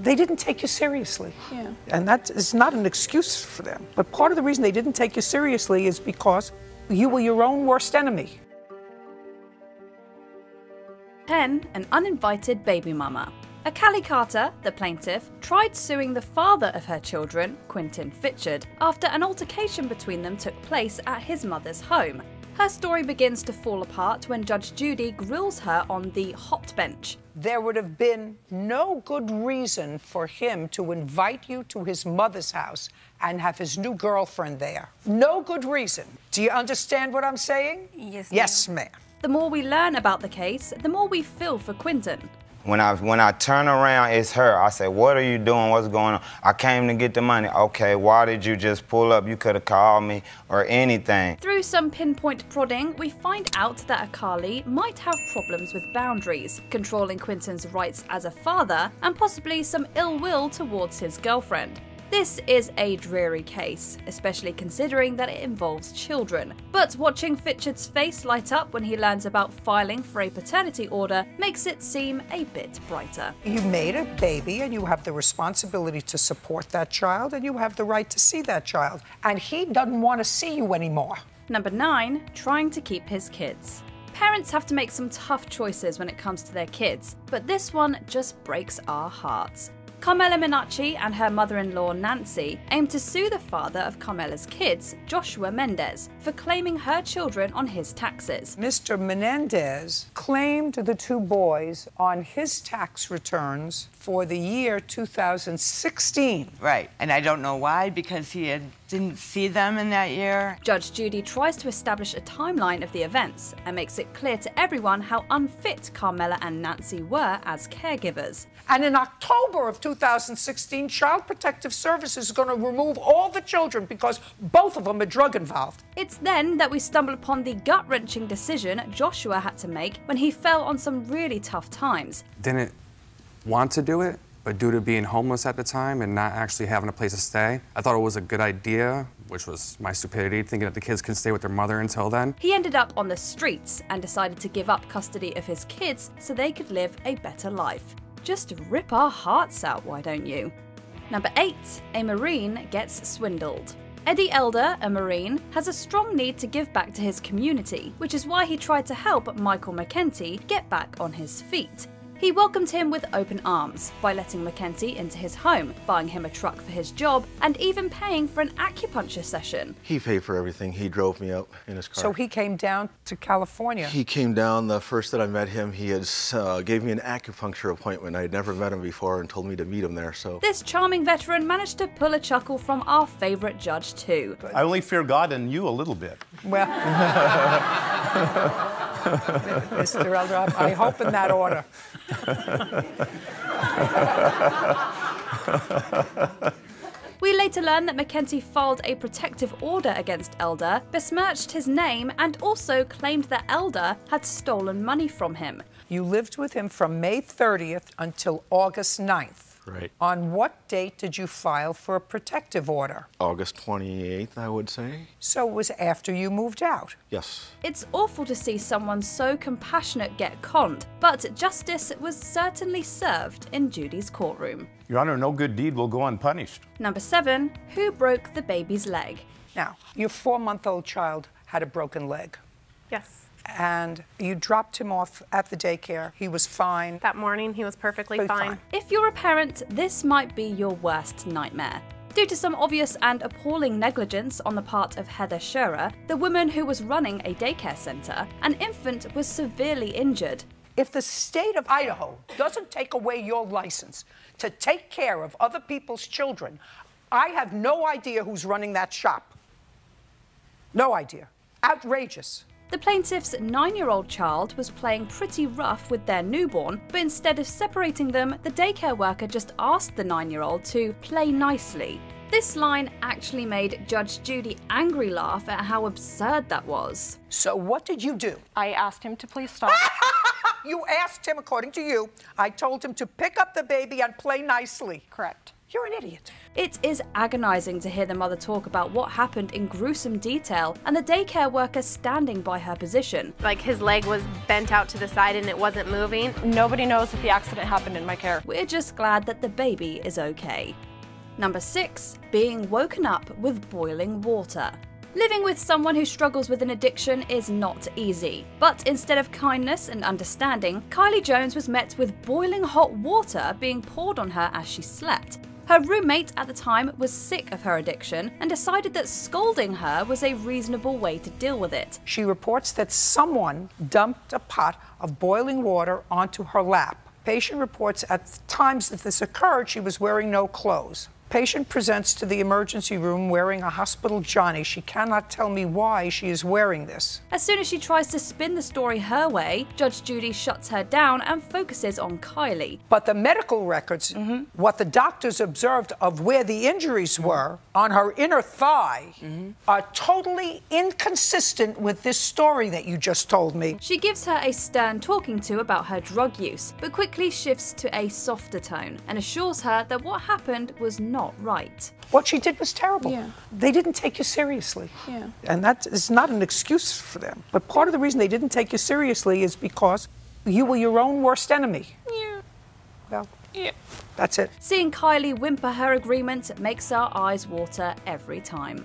they didn't take you seriously. Yeah. And that is not an excuse for them. But part of the reason they didn't take you seriously is because you were your own worst enemy. 10. An uninvited baby mama. Callie Carter, the plaintiff, tried suing the father of her children, Quentin Fitchard, after an altercation between them took place at his mother's home. Her story begins to fall apart when Judge Judy grills her on the hot bench. There would have been no good reason for him to invite you to his mother's house and have his new girlfriend there. No good reason. Do you understand what I'm saying? Yes, ma'am. Yes, ma'am. The more we learn about the case, the more we feel for Quentin. When I turn around, it's her. I say, what are you doing? What's going on? I came to get the money. Okay, why did you just pull up? You could have called me or anything. Through some pinpoint prodding, we find out that Callie might have problems with boundaries, controlling Quentin's rights as a father, and possibly some ill will towards his girlfriend. This is a dreary case, especially considering that it involves children. But watching Fitchard's face light up when he learns about filing for a paternity order makes it seem a bit brighter. You made a baby and you have the responsibility to support that child and you have the right to see that child. And he doesn't want to see you anymore. Number 9. Trying to keep his kids. Parents have to make some tough choices when it comes to their kids, but this one just breaks our hearts. Carmela Minacci and her mother-in-law Nancy aim to sue the father of Carmela's kids, Joshua Mendez, for claiming her children on his taxes. Mr. Menendez claimed the two boys on his tax returns for the year 2016. Right, and I don't know why, because he didn't see them in that year. Judge Judy tries to establish a timeline of the events and makes it clear to everyone how unfit Carmela and Nancy were as caregivers. And in October of 2016, Child Protective Services is going to remove all the children because both of them are drug involved. It's then that we stumble upon the gut-wrenching decision Joshua had to make when he fell on some really tough times. Didn't want to do it, but due to being homeless at the time and not actually having a place to stay, I thought it was a good idea, which was my stupidity, thinking that the kids can stay with their mother until then. He ended up on the streets and decided to give up custody of his kids so they could live a better life. Just rip our hearts out, why don't you? Number 8. A Marine gets swindled. Eddie Elder, a Marine, has a strong need to give back to his community, which is why he tried to help Michael McKenty get back on his feet. He welcomed him with open arms by letting McKenty into his home, buying him a truck for his job, and even paying for an acupuncture session. He paid for everything. He drove me up in his car. So he came down to California. He came down the first that I met him. He had gave me an acupuncture appointment. I had never met him before and told me to meet him there. So this charming veteran managed to pull a chuckle from our favorite judge too. I only fear God and you a little bit. Well, Mr. Elder, I hope in that order. We later learn that McKenty filed a protective order against Elder, besmirched his name, and also claimed that Elder had stolen money from him. You lived with him from May 30th until August 9th. Right. On what date did you file for a protective order? August 28th, I would say. So it was after you moved out? Yes. It's awful to see someone so compassionate get conned, but justice was certainly served in Judy's courtroom. Your Honor, no good deed will go unpunished. Number 7. Who broke the baby's leg? Now, your 4-month-old child had a broken leg. Yes. And you dropped him off at the daycare. He was fine. That morning, he was perfectly fine. If you're a parent, this might be your worst nightmare. Due to some obvious and appalling negligence on the part of Heather Scherer, the woman who was running a daycare center, an infant was severely injured. If the state of Idaho doesn't take away your license to take care of other people's children, I have no idea who's running that shop. No idea. Outrageous. The plaintiff's 9-year-old child was playing pretty rough with their newborn, but instead of separating them, the daycare worker just asked the 9-year-old to play nicely. This line actually made Judge Judy angry laugh at how absurd that was. So what did you do? I asked him to please stop. You asked him, according to you, I told him to pick up the baby and play nicely. Correct. You're an idiot. It is agonizing to hear the mother talk about what happened in gruesome detail and the daycare worker standing by her position. Like his leg was bent out to the side and it wasn't moving. Nobody knows if the accident happened in my care. We're just glad that the baby is okay. Number 6, being woken up with boiling water. Living with someone who struggles with an addiction is not easy. But instead of kindness and understanding, Kylie Jones was met with boiling hot water being poured on her as she slept. Her roommate at the time was sick of her addiction and decided that scolding her was a reasonable way to deal with it. She reports that someone dumped a pot of boiling water onto her lap. Patient reports at the times that this occurred, she was wearing no clothes. Patient presents to the emergency room wearing a hospital Johnny. She cannot tell me why she is wearing this. As soon as she tries to spin the story her way, Judge Judy shuts her down and focuses on Kylie. But the medical records, what the doctors observed of where the injuries were on her inner thigh, are totally inconsistent with this story that you just told me. She gives her a stern talking to about her drug use, but quickly shifts to a softer tone and assures her that what happened was not right. What she did was terrible. Yeah. They didn't take you seriously. Yeah. And that is not an excuse for them. But part of the reason they didn't take you seriously is because you were your own worst enemy. Yeah. Well, Yeah. that's it. Seeing Kylie whimper her agreement makes our eyes water every time.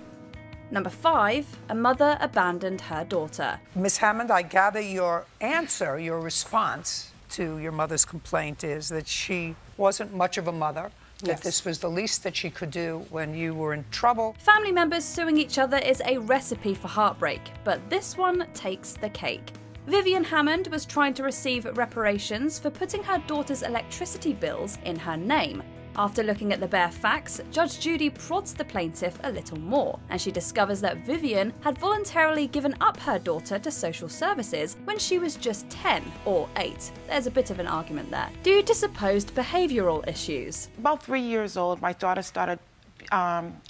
Number 5, a mother abandoned her daughter. Ms. Hammond, I gather your answer, your response to your mother's complaint is that she wasn't much of a mother, that this was the least that she could do when you were in trouble. Family members suing each other is a recipe for heartbreak, but this one takes the cake. Vivian Hammond was trying to receive reparations for putting her daughter's electricity bills in her name. After looking at the bare facts, Judge Judy prods the plaintiff a little more, and she discovers that Vivian had voluntarily given up her daughter to social services when she was just 10 or 8. There's a bit of an argument there, due to supposed behavioural issues. About 3 years old, my daughter started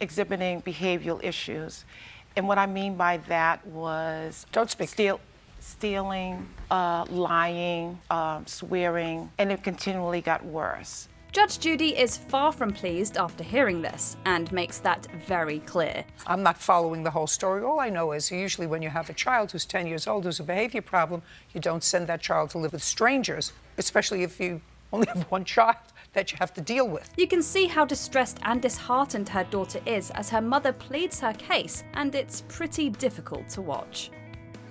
exhibiting behavioral issues. And what I mean by that was stealing, lying, swearing, and it continually got worse. Judge Judy is far from pleased after hearing this, and makes that very clear. I'm not following the whole story. All I know is usually when you have a child who's 10 years old who's a behavior problem, you don't send that child to live with strangers, especially if you only have one child that you have to deal with. You can see how distressed and disheartened her daughter is as her mother pleads her case, and it's pretty difficult to watch.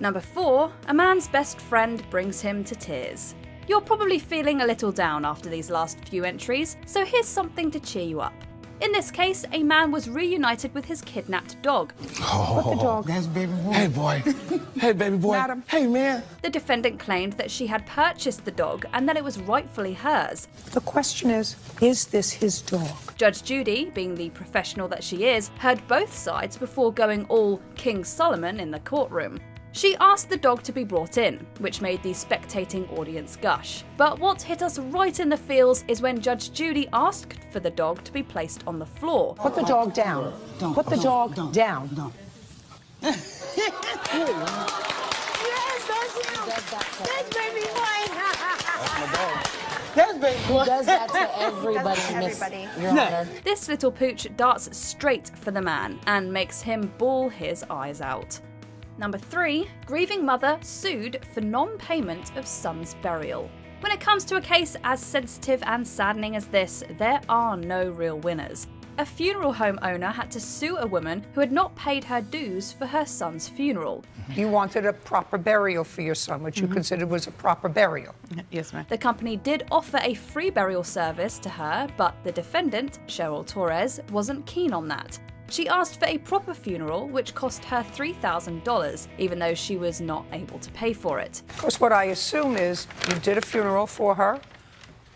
Number 4, a man's best friend brings him to tears. You're probably feeling a little down after these last few entries, so here's something to cheer you up. In this case, a man was reunited with his kidnapped dog. Put the dog. That's baby boy. Hey, boy. Hey, baby boy. Madam. Hey, man. The defendant claimed that she had purchased the dog and that it was rightfully hers. The question is this his dog? Judge Judy, being the professional that she is, heard both sides before going all King Solomon in the courtroom. She asked the dog to be brought in, which made the spectating audience gush. But what hit us right in the feels is when Judge Judy asked for the dog to be placed on the floor. Put the dog down. Put the dog down. Don't. Yes, that's him. That's baby boy. That's baby boy. He does that to everybody, Miss Your Honor. This little pooch darts straight for the man and makes him bawl his eyes out. Number 3, grieving mother sued for non-payment of son's burial. When it comes to a case as sensitive and saddening as this, there are no real winners. A funeral home owner had to sue a woman who had not paid her dues for her son's funeral. You wanted a proper burial for your son, which you considered was a proper burial. Yes, ma'am. The company did offer a free burial service to her, but the defendant, Cheryl Torres, wasn't keen on that. She asked for a proper funeral, which cost her $3,000, even though she was not able to pay for it. Of course, what I assume is you did a funeral for her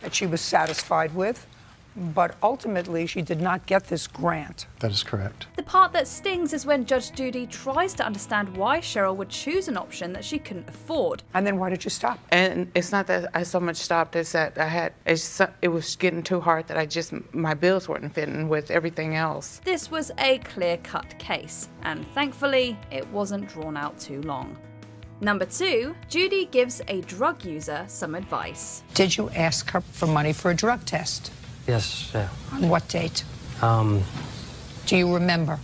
that she was satisfied with, but ultimately she did not get this grant. That is correct. The part that stings is when Judge Judy tries to understand why Cheryl would choose an option that she couldn't afford. And then why did you stop? And it's not that I so much stopped, it's that it was getting too hard that my bills weren't fitting with everything else. This was a clear-cut case, and thankfully, it wasn't drawn out too long. Number 2, Judy gives a drug user some advice. Did you ask her for money for a drug test? Yes, yeah. On what date? Do you remember?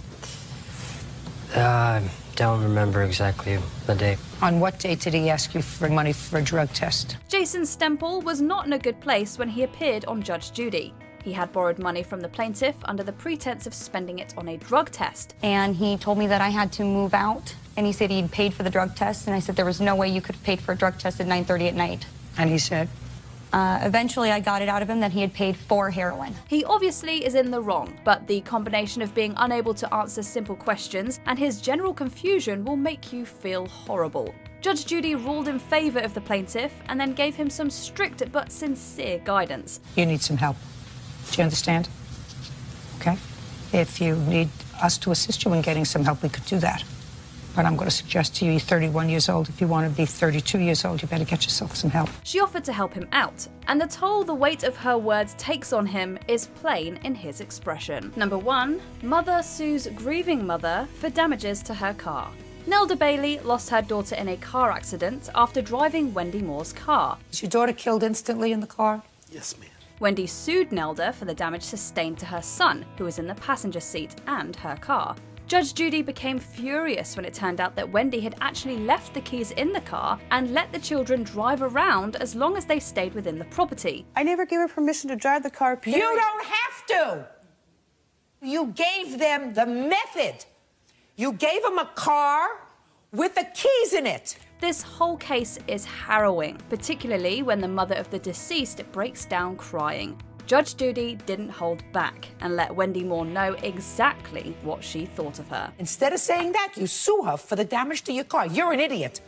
I don't remember exactly the date. On what date did he ask you for money for a drug test? Jason Stemple was not in a good place when he appeared on Judge Judy. He had borrowed money from the plaintiff under the pretense of spending it on a drug test. And he told me that I had to move out, and he said he'd paid for the drug test, and I said there was no way you could have paid for a drug test at 9:30 at night. And he said? Eventually I got it out of him that he had paid for heroin. He obviously is in the wrong, but the combination of being unable to answer simple questions and his general confusion will make you feel horrible. Judge Judy ruled in favour of the plaintiff and then gave him some strict but sincere guidance. You need some help. Do you understand? Okay? If you need us to assist you in getting some help, we could do that. But I'm going to suggest to you, you're 31 years old. If you want to be 32 years old, you better get yourself some help. She offered to help him out, and the toll the weight of her words takes on him is plain in his expression. Number 1, mother sues grieving mother for damages to her car. Nelda Bailey lost her daughter in a car accident after driving Wendy Moore's car. Was your daughter killed instantly in the car? Yes, ma'am. Wendy sued Nelda for the damage sustained to her son, who was in the passenger seat, and her car. Judge Judy became furious when it turned out that Wendy had actually left the keys in the car and let the children drive around as long as they stayed within the property. I never gave her permission to drive the car, period. You don't have to! You gave them the method. You gave them a car with the keys in it. This whole case is harrowing, particularly when the mother of the deceased breaks down crying. Judge Judy didn't hold back and let Wendy Moore know exactly what she thought of her. Instead of saying that, you sue her for the damage to your car. You're an idiot.